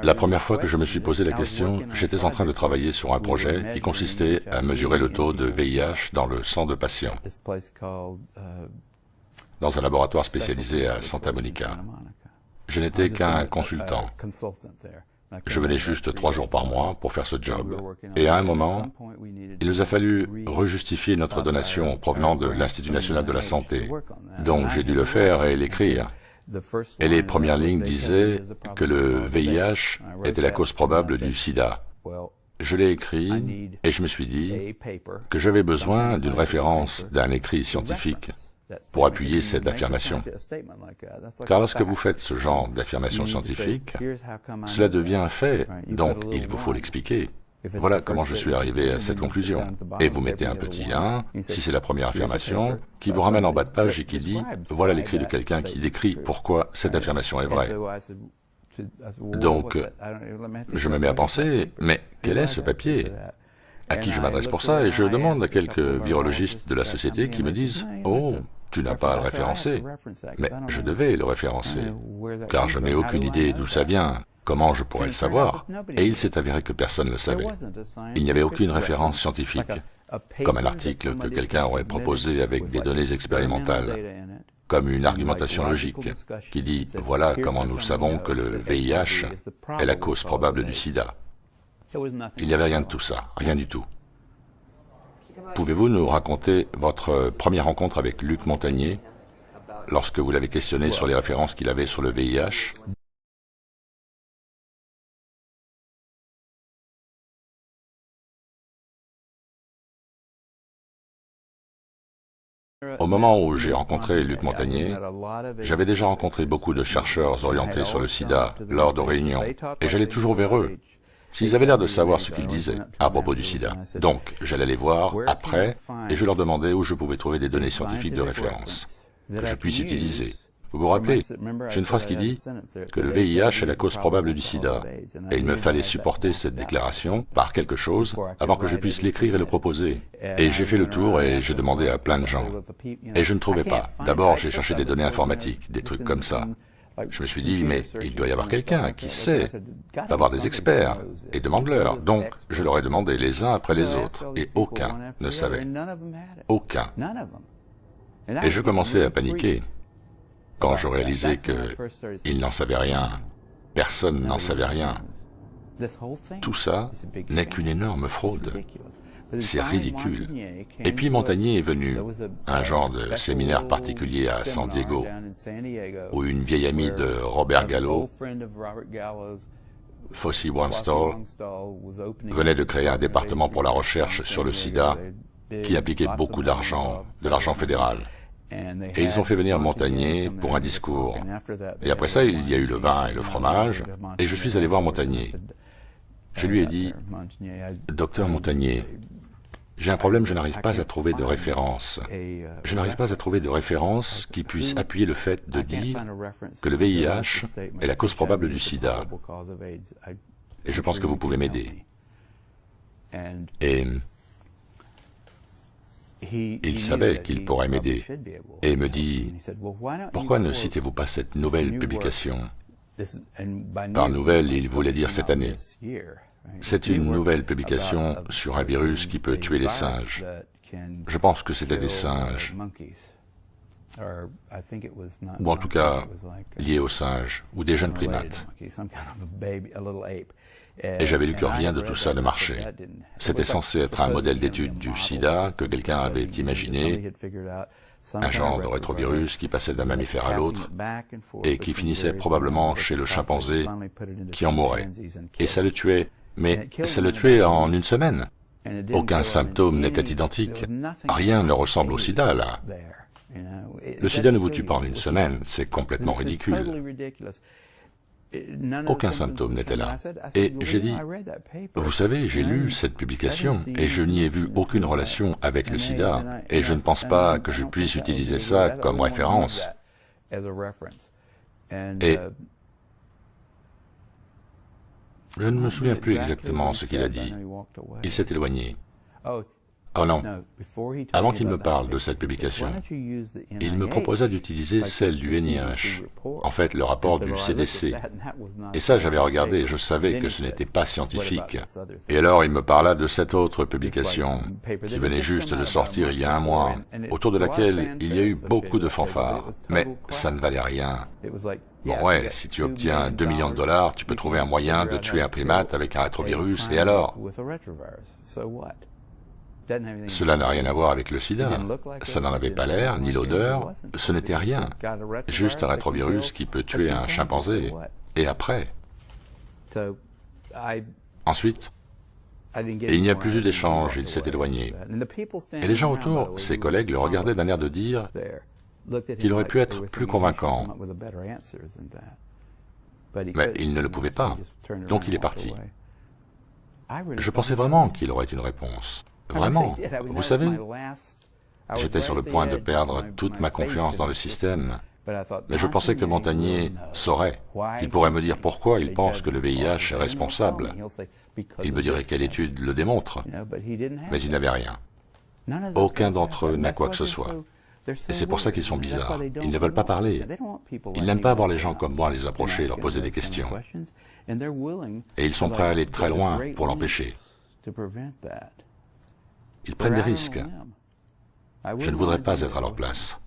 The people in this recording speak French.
La première fois que je me suis posé la question, j'étais en train de travailler sur un projet qui consistait à mesurer le taux de VIH dans le sang de patients, dans un laboratoire spécialisé à Santa Monica. Je n'étais qu'un consultant. Je venais juste 3 jours par mois pour faire ce job. Et à un moment, il nous a fallu rejustifier notre donation provenant de l'Institut national de la santé. Donc j'ai dû le faire et l'écrire. Et les premières lignes disaient que le VIH était la cause probable du sida. Je l'ai écrit et je me suis dit que j'avais besoin d'une référence d'un écrit scientifique pour appuyer cette affirmation. Car lorsque vous faites ce genre d'affirmation scientifique, cela devient un fait, donc il vous faut l'expliquer. Voilà comment je suis arrivé à cette conclusion. Et vous mettez un petit 1, si c'est la première affirmation, qui vous ramène en bas de page et qui dit « Voilà l'écrit de quelqu'un qui décrit pourquoi cette affirmation est vraie ». Donc, je me mets à penser « Mais quel est ce papier ? À qui je m'adresse pour ça ?» Et je demande à quelques virologistes de la société qui me disent « Oh, tu n'as pas à le référencer. » Mais je devais le référencer, car je n'ai aucune idée d'où ça vient. Comment je pourrais le savoir? Et il s'est avéré que personne ne le savait. Il n'y avait aucune référence scientifique, comme un article que quelqu'un aurait proposé avec des données expérimentales, comme une argumentation logique qui dit « Voilà comment nous savons que le VIH est la cause probable du sida ». Il n'y avait rien de tout ça, rien du tout. Pouvez-vous nous raconter votre première rencontre avec Luc Montagnier, lorsque vous l'avez questionné sur les références qu'il avait sur le VIH? Au moment où j'ai rencontré Luc Montagnier, j'avais déjà rencontré beaucoup de chercheurs orientés sur le sida lors de réunions, et j'allais toujours vers eux, s'ils avaient l'air de savoir ce qu'ils disaient à propos du sida. Donc, j'allais les voir après, et je leur demandais où je pouvais trouver des données scientifiques de référence, que je puisse utiliser. Vous vous rappelez, j'ai une phrase qui dit que le VIH est la cause probable du sida, et il me fallait supporter cette déclaration par quelque chose avant que je puisse l'écrire et le proposer. Et j'ai fait le tour et j'ai demandé à plein de gens. Et je ne trouvais pas. D'abord, j'ai cherché des données informatiques, des trucs comme ça. Je me suis dit, mais il doit y avoir quelqu'un qui sait, va avoir des experts, et demande-leur. Donc, je leur ai demandé les uns après les autres, et aucun ne savait. Aucun. Et je commençais à paniquer. Quand je réalisais qu'ils n'en savaient rien, personne n'en savait rien. Tout ça n'est qu'une énorme fraude. C'est ridicule. Et puis Montagnier est venu, un genre de séminaire particulier à San Diego, où une vieille amie de Robert Gallo, Fossey Wanstall, venait de créer un département pour la recherche sur le sida qui impliquait beaucoup d'argent, de l'argent fédéral. Et ils ont fait venir Montagnier pour un discours. Et après ça, il y a eu le vin et le fromage, et je suis allé voir Montagnier. Je lui ai dit, « Docteur Montagnier, j'ai un problème, je n'arrive pas à trouver de référence. Je n'arrive pas à trouver de référence qui puisse appuyer le fait de dire que le VIH est la cause probable du sida. Et je pense que vous pouvez m'aider. » Et il savait qu'il pourrait m'aider, et me dit, « Pourquoi ne citez-vous pas cette nouvelle publication ?» Par nouvelle, il voulait dire cette année. C'est une nouvelle publication sur un virus qui peut tuer les singes. Je pense que c'était des singes, ou en tout cas liés aux singes, ou des jeunes primates. Et j'avais lu que rien de tout ça ne marchait. C'était censé être un modèle d'étude du sida que quelqu'un avait imaginé, un genre de rétrovirus qui passait d'un mammifère à l'autre et qui finissait probablement chez le chimpanzé qui en mourait. Et ça le tuait, mais ça le tuait en une semaine. Aucun symptôme n'était identique. Rien ne ressemble au sida, là. Le sida ne vous tue pas en une semaine, c'est complètement ridicule. Aucun symptôme n'était là. Et j'ai dit, vous savez, j'ai lu cette publication et je n'y ai vu aucune relation avec le sida et je ne pense pas que je puisse utiliser ça comme référence. Et je ne me souviens plus exactement ce qu'il a dit. Il s'est éloigné. Oh non. Avant qu'il me parle de cette publication, il me proposa d'utiliser celle du NIH, en fait le rapport du CDC. Et ça, j'avais regardé et je savais que ce n'était pas scientifique. Et alors il me parla de cette autre publication, qui venait juste de sortir il y a un mois, autour de laquelle il y a eu beaucoup de fanfares. Mais ça ne valait rien. Bon ouais, si tu obtiens 2 millions de dollars, tu peux trouver un moyen de tuer un primate avec un rétrovirus, et alors? Cela n'a rien à voir avec le sida. Ça n'en avait pas l'air, ni l'odeur. Ce n'était rien. Juste un rétrovirus qui peut tuer un chimpanzé. Et après? Ensuite, il n'y a plus eu d'échange, il s'est éloigné. Et les gens autour, ses collègues, le regardaient d'un air de dire qu'il aurait pu être plus convaincant. Mais il ne le pouvait pas. Donc il est parti. Je pensais vraiment qu'il aurait une réponse. Vraiment. Vous savez, j'étais sur le point de perdre toute ma confiance dans le système, mais je pensais que Montagnier saurait, qu'il pourrait me dire pourquoi il pense que le VIH est responsable. Il me dirait quelle étude le démontre, mais il n'avait rien. Aucun d'entre eux n'a quoi que ce soit. Et c'est pour ça qu'ils sont bizarres. Ils ne veulent pas parler. Ils n'aiment pas voir les gens comme moi les approcher et leur poser des questions. Et ils sont prêts à aller très loin pour l'empêcher. Ils prennent des risques. Je ne voudrais pas être à leur place.